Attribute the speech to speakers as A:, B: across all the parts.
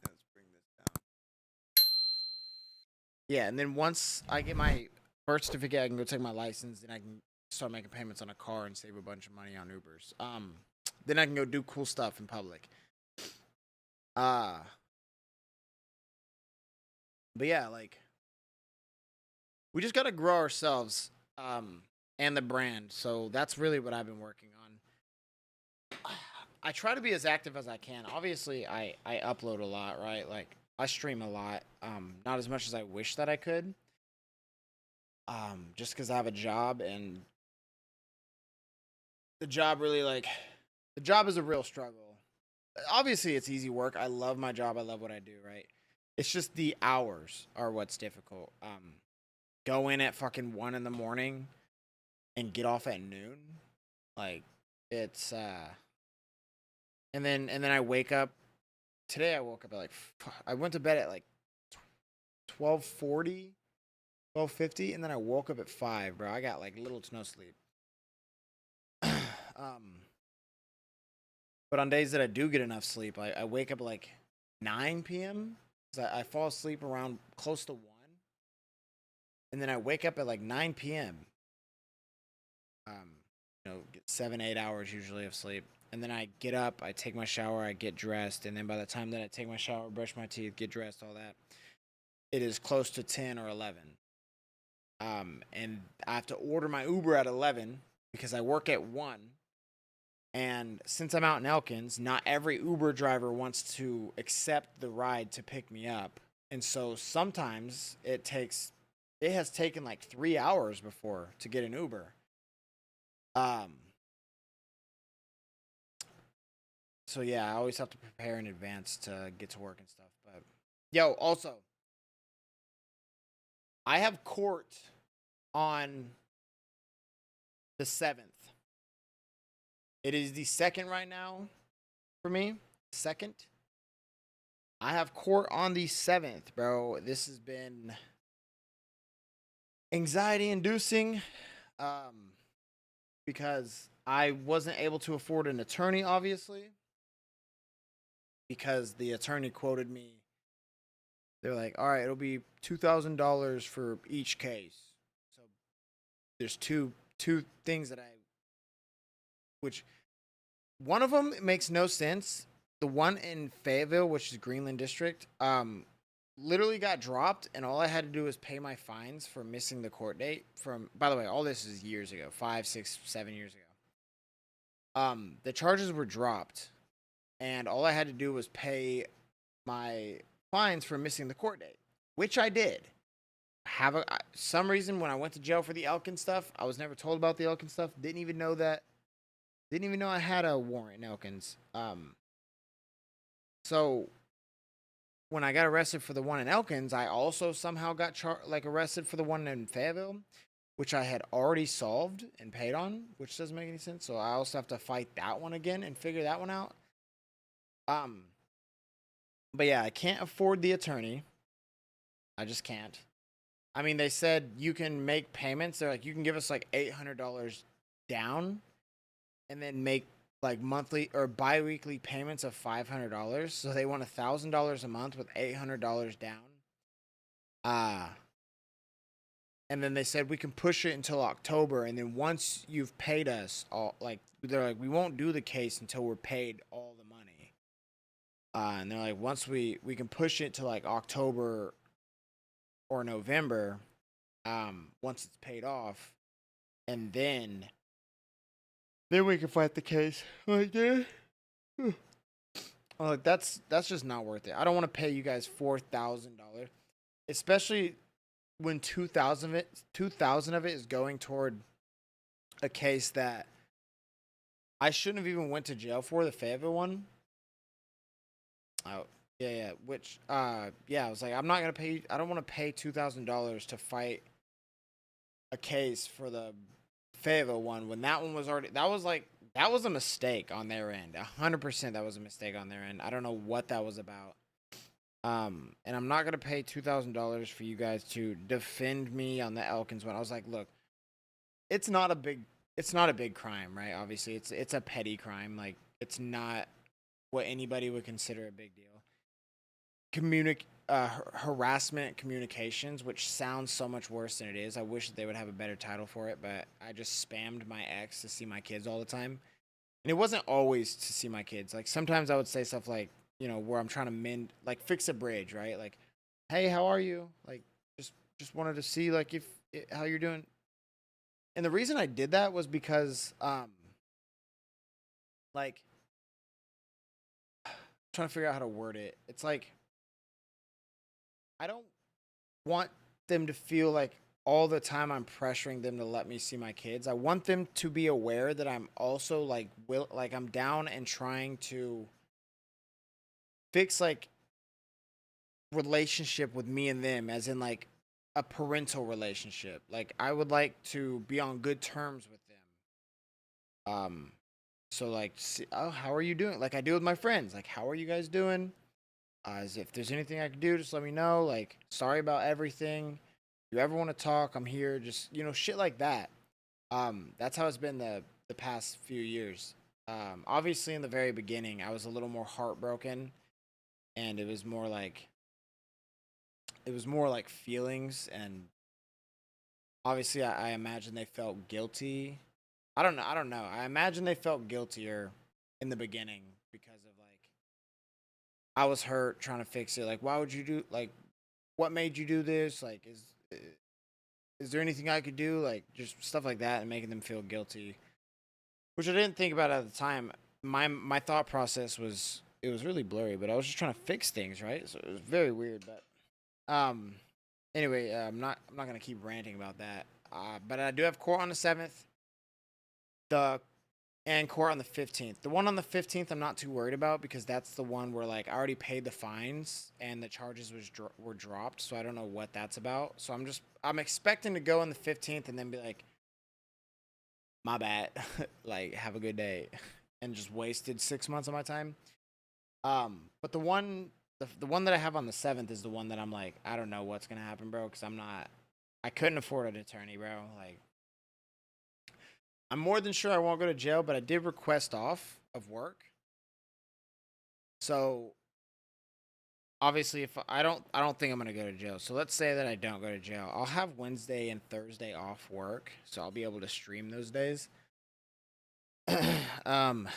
A: Let's bring this down. Yeah, and then once I get my birth certificate, I can go take my license, and I can start making payments on a car and save a bunch of money on Ubers. Then I can go do cool stuff in public. Uh, but yeah, like we just gotta grow ourselves, and the brand. So that's really what I've been working on. I try to be as active as I can. Obviously, I upload a lot, right? Like I stream a lot. Not as much as I wish that I could. Just because I have a job, and the job really like the job is a real struggle. Obviously, it's easy work. I love my job. I love what I do, right? It's just the hours are what's difficult. Go in at fucking 1 in the morning and get off at noon. Like it's and then I wake up. Today I woke up at like I went to bed at like 12:40, 12:50, and then I woke up at 5, bro. I got like little to no sleep. um but on days that I do get enough sleep, I wake up at like 9 p.m. I fall asleep around close to 1, and then I wake up at like 9 p.m. Get 7 8 hours usually of sleep, and then I get up, I take my shower, I get dressed, and then by the time that I take my shower, brush my teeth, get dressed, all that, it is close to 10 or 11. And I have to order my Uber at 11 because I work at 1. And since I'm out in Elkins, not every Uber driver wants to accept the ride to pick me up. And so sometimes it has taken like 3 hours before to get an Uber. Um, so yeah, I always have to prepare in advance to get to work and stuff. But yo, also, I have court on the 7th. It is the 2nd right now for me. 2nd. I have court on the 7th, bro. This has been anxiety inducing, because I wasn't able to afford an attorney, obviously, because the attorney quoted me. They're like, all right, it'll be $2,000 for each case. So there's two things which one of them makes no sense. The one in Fayetteville, which is Greenland District, literally got dropped, and all I had to do was pay my fines for missing the court date. By the way, all this is years ago, 5, 6, 7 years ago. The charges were dropped, and all I had to do was pay my fines for missing the court date, which I did. Some reason when I went to jail for the Elkin stuff, I was never told about the Elkin stuff. Didn't even know I had a warrant in Elkins. So when I got arrested for the one in Elkins, I also somehow got arrested for the one in Fayetteville, which I had already solved and paid on, which doesn't make any sense. So I also have to fight that one again and figure that one out. But yeah, I can't afford the attorney. I just can't. I mean, they said you can make payments. They're like, you can give us like $800 down, and then make like monthly or bi-weekly payments of $500. So they want $1,000 a month with $800 down. And then they said we can push it until October, and then once you've paid us all, like they're like, we won't do the case until we're paid all the money. And they're like, once we can push it to like October or November, once it's paid off, and then we can fight the case. Like that. Like that's just not worth it. I don't want to pay you guys $4,000, especially when 2,000 of it is going toward a case that I shouldn't have even went to jail for, the Fayetteville one. Oh, yeah. Which, yeah, I was like, I'm not gonna pay. I don't want to pay $2,000 to fight a case for the Fayetteville one when that one was already. That was a mistake on their end. 100%, that was a mistake on their end. I don't know what that was about. And I'm not gonna pay $2,000 for you guys to defend me on the Elkins one. I was like, look, it's not a big crime, right? Obviously, it's a petty crime. Like, it's not what anybody would consider a big deal. Harassment communications, which sounds so much worse than it is. I wish that they would have a better title for it, but I just spammed my ex to see my kids all the time. And it wasn't always to see my kids. Like sometimes I would say stuff like, where I'm trying to mend, like fix a bridge, right? Like, hey, how are you? Like, just wanted to see like if how you're doing. And the reason I did that was because, like, trying to figure out how to word it. It's like I don't want them to feel like all the time I'm pressuring them to let me see my kids. I want them to be aware that I'm also like I'm down and trying to fix like relationship with me and them, as in like a parental relationship. Like I would like to be on good terms with them. So like, oh, how are you doing? Like I do with my friends. Like, how are you guys doing? As if there's anything I can do, just let me know. Like, sorry about everything. If you ever want to talk, I'm here. Just shit like that. That's how it's been the past few years. Obviously, in the very beginning, I was a little more heartbroken, and it was more like feelings, and obviously, I imagine they felt guilty. I don't know. I imagine they felt guiltier in the beginning because of like I was hurt trying to fix it. Like, why would you do like what made you do this? Like, is there anything I could do? Like, just stuff like that, and making them feel guilty, which I didn't think about at the time. My thought process was it was really blurry, but I was just trying to fix things, right? So it was very weird. But anyway, I'm not gonna keep ranting about that. But I do have court on the 7th. The and court on the 15th. The one on the 15th, I'm not too worried about because that's the one where like I already paid the fines and the charges were dropped, so I don't know what that's about. So I'm expecting to go on the 15th and then be like, my bad, like have a good day, and just wasted 6 months of my time. But the one that I have on the 7th is the one that I'm like, I don't know what's gonna happen, bro, because I couldn't afford an attorney, bro. Like I'm more than sure I won't go to jail, but I did request off of work. So obviously, if I don't think I'm gonna go to jail. So let's say that I don't go to jail. I'll have Wednesday and Thursday off work, so I'll be able to stream those days. um,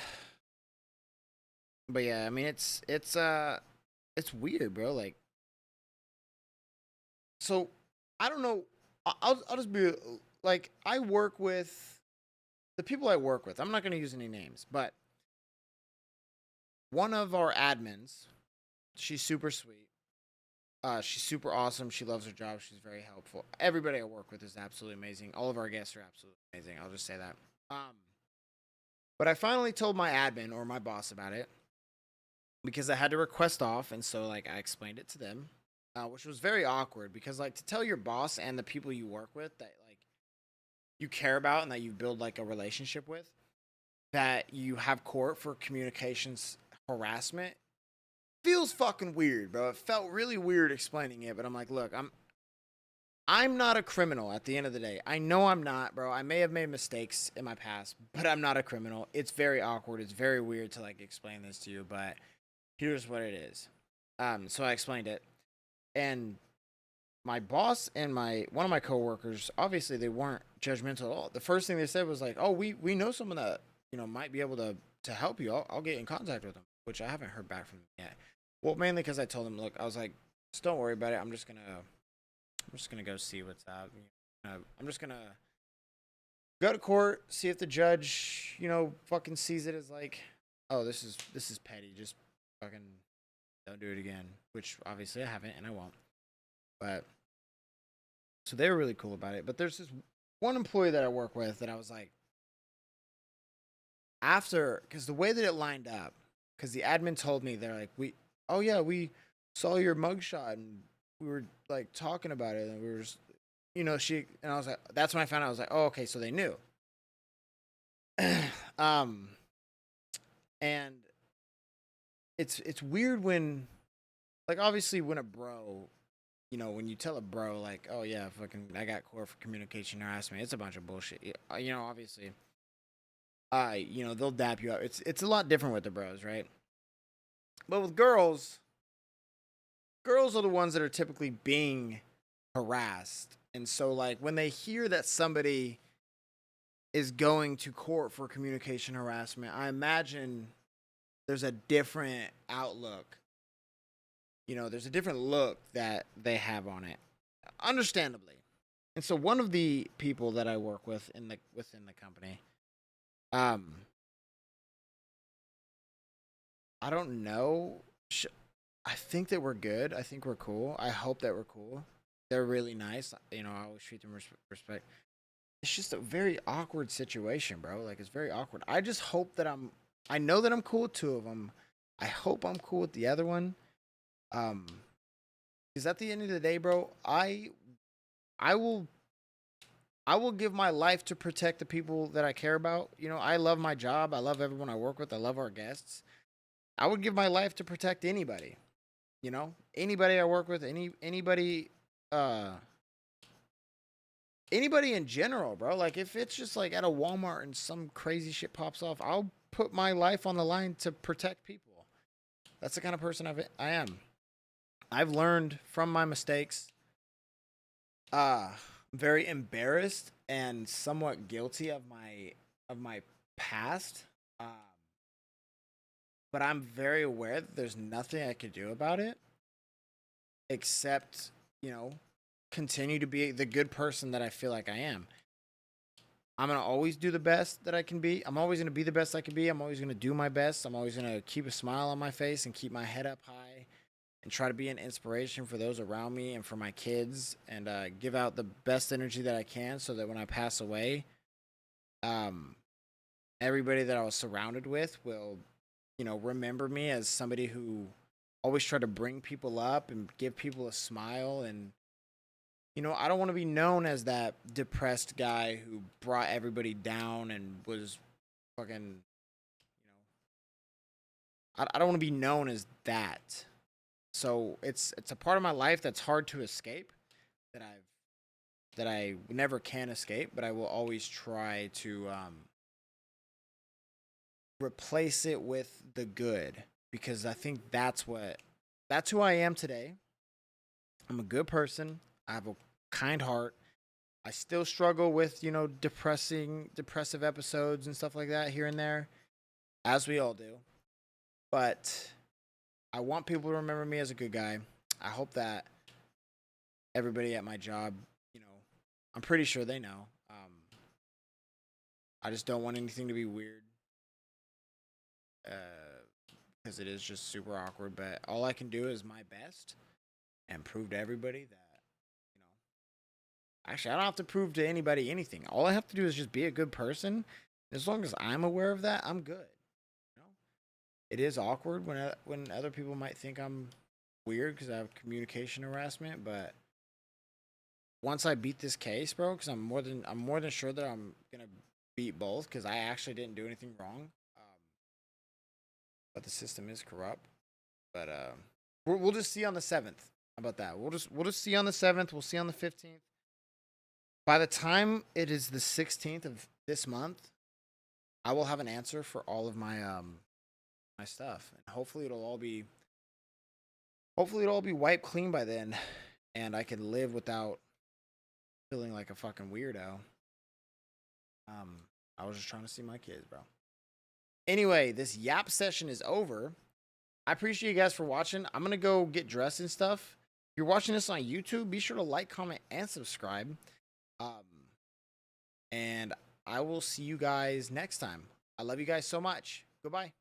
A: but yeah, I mean it's weird, bro. Like, so I don't know. I'll just be like I work with the people I work with. I'm not gonna use any names, but one of our admins, she's super sweet. She's super awesome. She loves her job. She's very helpful. Everybody I work with is absolutely amazing. All of our guests are absolutely amazing. I'll just say that. But I finally told my admin or my boss about it because I had to request off, and so like I explained it to them, which was very awkward because like to tell your boss and the people you work with that like you care about and that you build like a relationship with that you have court for communications harassment feels fucking weird, bro. It felt really weird explaining it, but I'm like, look, I'm not a criminal at the end of the day. I know I'm not, bro. I may have made mistakes in my past, but I'm not a criminal. It's very awkward. It's very weird to like explain this to you, but here's what it is. So I explained it, and my boss and my one of my coworkers, obviously they weren't judgmental at all. The first thing they said was like, "Oh, we know someone that might be able to help you. I'll get in contact with them," which I haven't heard back from them yet. Well, mainly because I told them, look, I was like, just don't worry about it. I'm just gonna go see what's up. I'm just gonna go to court, see if the judge, fucking sees it as like, oh, this is petty. Just fucking don't do it again. Which obviously I haven't and I won't. But so they were really cool about it. But there's this one employee that I work with that I was like, after, because the way that it lined up, because the admin told me they're like, oh yeah, we saw your mugshot and we were like talking about it and we were just, she and I was like, that's when I found out. I was like, oh, okay, so they knew. um, and it's weird when, like, obviously when a bro, when you tell a bro like, oh yeah, fucking, I got court for communication harassment, it's a bunch of bullshit. Obviously, they'll dap you up. It's a lot different with the bros, right? But with girls, girls are the ones that are typically being harassed. And so, like, when they hear that somebody is going to court for communication harassment, I imagine there's a different outlook. You know, there's a different look that they have on it, understandably. And so, one of the people that I work with within the company, um, I don't know. I think that we're good. I think we're cool. I hope that we're cool. They're really nice. You know, I always treat them with respect. It's just a very awkward situation, bro. Like, it's very awkward. I just hope that I know that I'm cool with two of them. I hope I'm cool with the other one. Because at the end of the day, bro, I will I will give my life to protect the people that I care about. You know, I love my job. I love everyone I work with. I love our guests. I would give my life to protect anybody. You know, anybody I work with, uh, anybody in general, bro. Like, if it's just like at a Walmart and some crazy shit pops off, I'll put my life on the line to protect people. That's the kind of person I am. I've learned from my mistakes. I'm very embarrassed and somewhat guilty of my past. Um, but I'm very aware that there's nothing I could do about it except, you know, continue to be the good person that I feel like I am. I'm gonna always do the best that I can be. I'm always gonna be the best I can be. I'm always gonna do my best. I'm always gonna keep a smile on my face and keep my head up high and try to be an inspiration for those around me and for my kids and give out the best energy that I can so that when I pass away, um, everybody that I was surrounded with will, you know, remember me as somebody who always tried to bring people up and give people a smile. And, you know, I don't want to be known as that depressed guy who brought everybody down and was fucking, you know, I don't want to be known as that. So it's a part of my life that's hard to escape, that I never can escape, but I will always try to replace it with the good, because I think that's who I am today. I'm a good person. I have a kind heart. I still struggle with, you know, depressive episodes and stuff like that here and there, as we all do. But I want people to remember me as a good guy. I hope that everybody at my job, you know, I'm pretty sure they know. I just don't want anything to be weird, because it is just super awkward. But all I can do is my best and prove to everybody that, you know, actually, I don't have to prove to anybody anything. All I have to do is just be a good person. As long as I'm aware of that, I'm good. You know, it is awkward when other people might think I'm weird because I have communication harassment, but once I beat this case, bro, because I'm more than sure that I'm gonna beat both, because I actually didn't do anything wrong. But the system is corrupt. But we'll just see on the 7th. How about that? We'll just see on the 7th. We'll see on the 15th. By the time it is the 16th of this month, I will have an answer for all of my stuff, and hopefully it'll all be wiped clean by then, and I can live without feeling like a fucking weirdo. Um, I was just trying to see my kids, bro. Anyway, this yap session is over. I appreciate you guys for watching. I'm gonna go get dressed and stuff. If you're watching this on YouTube, be sure to like, comment, and subscribe. Um, and I will see you guys next time. I love you guys so much. Goodbye.